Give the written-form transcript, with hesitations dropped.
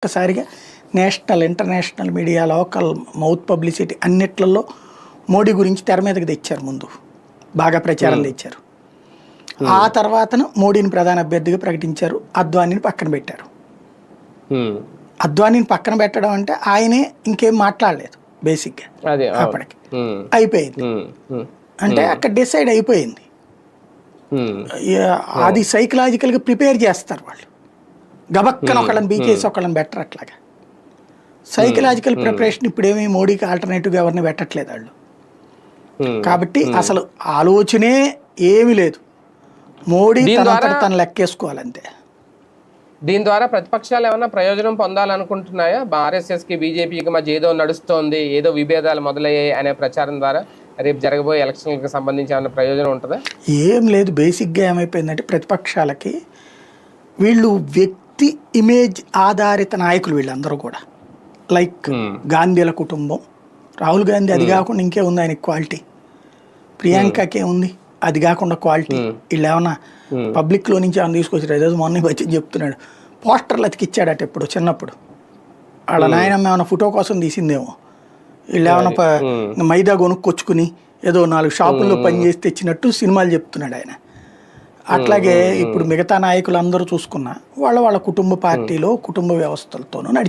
ఒక్కసారిగా national international media local mouth publicity అన్నిట్లలో మోడీ గురించి తెర మీదకి తెచ్చారు. ముందు బాగా ప్రచారం తెచ్చారు. ఆ తర్వాతను మోడీని ప్రధాన అభ్యర్థిగా ప్రకటించారు. అద్వానీని పక్కన పెట్టారు. అద్వానీని పక్కన పెట్టడం అంటే ఆయనే ఇంకేం మాట్లాడలేదు బేసిక్గా. అప్పటికి అయిపోయింది అంటే అక్కడ డిసైడ్ అయిపోయింది. అది సైకలాజికల్గా ప్రిపేర్ చేస్తారు వాళ్ళు. గబక్కన ఒకళ్ళని బీకేసి ఒకళ్ళని బెటర్ అట్లాగా సైకలాజికల్ ప్రిపరేషన్ ఇప్పుడేమీ మోడీకి ఆల్టర్నేటివ్గా ఎవరిని పెట్టట్లేదు వాళ్ళు. కాబట్టి అసలు ఆలోచనే ఏమీ లేదు. మోడీ తను లెక్కేసుకోవాలంతే. దీని ద్వారా ప్రతిపక్షాలు ఏమైనా ప్రయోజనం పొందాలనుకుంటున్నాయా? ఆర్ఎస్ఎస్కి బీజేపీకి మధ్య ఏదో నడుస్తోంది, ఏదో విభేదాలు మొదలయ్యాయి అనే ప్రచారం ద్వారా రేపు జరగబోయే ఎలక్షన్లకు సంబంధించి ఏమైనా ప్రయోజనం ఉంటుందా? ఏం లేదు. బేసిక్గా ఏమైపోయిందంటే ప్రతిపక్షాలకి వీళ్ళు వ్యక్తి ఇమేజ్ ఆధారిత నాయకులు వీళ్ళందరూ కూడా. లైక్ గాంధీల కుటుంబం, రాహుల్ గాంధీ అది కాకుండా ఇంకే ఉంది ఆయన క్వాలిటీ, ప్రియాంకకే ఉంది అది కాకుండా క్వాలిటీ. వీళ్ళు ఏమన్నా పబ్లిక్లో నుంచి ఏమైనా తీసుకొచ్చారు? ఏదో మొన్న వచ్చి చెప్తున్నాడు పోస్టర్లు అతికిచ్చాడట ఎప్పుడు చిన్నప్పుడు. వాళ్ళ నాయనమ్మ ఏమైనా ఫోటో కోసం తీసిందేమో. వీళ్ళు ఏమైనా మైదా కొనుక్కొచ్చుకుని ఏదో 4 షాపుల్లో పనిచేసి తెచ్చినట్టు సినిమాలు చెప్తున్నాడు ఆయన. అట్లాగే ఇప్పుడు మిగతా నాయకులు అందరూ చూసుకున్నా వాళ్ళ కుటుంబ పార్టీలో కుటుంబ వ్యవస్థలతోనూ నడిచి